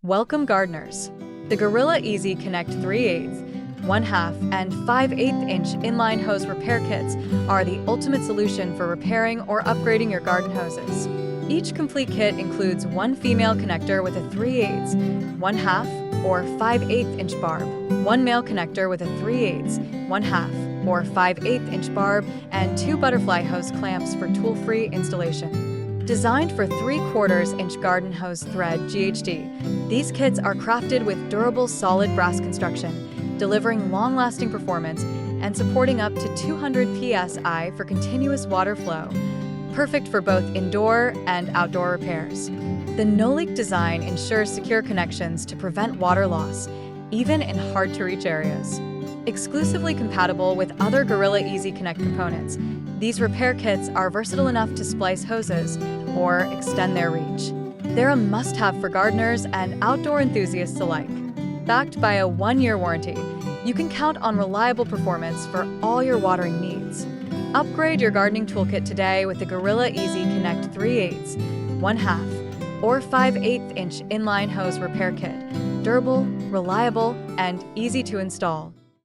Welcome gardeners. The Gorilla Easy Connect 3/8, 1/2, and 5/8 inch inline hose repair kits are the ultimate solution for repairing or upgrading your garden hoses. Each complete kit includes one female connector with a 3/8, 1/2, or 5/8 inch barb, one male connector with a 3/8, 1/2, or 5/8 inch barb, and two butterfly hose clamps for tool-free installation. Designed for 3/4 inch garden hose thread GHD, these kits are crafted with durable solid brass construction, delivering long-lasting performance and supporting up to 200 psi for continuous water flow, perfect for both indoor and outdoor repairs. The no-leak design ensures secure connections to prevent water loss, even in hard-to-reach areas. Exclusively compatible with other Gorilla Easy Connect components, these repair kits are versatile enough to splice hoses or extend their reach. They're a must-have for gardeners and outdoor enthusiasts alike. Backed by a 1-year warranty, you can count on reliable performance for all your watering needs. Upgrade your gardening toolkit today with the Gorilla Easy Connect 3/8, 1/2, or 5/8 inch inline hose repair kit. Durable, reliable, and easy to install.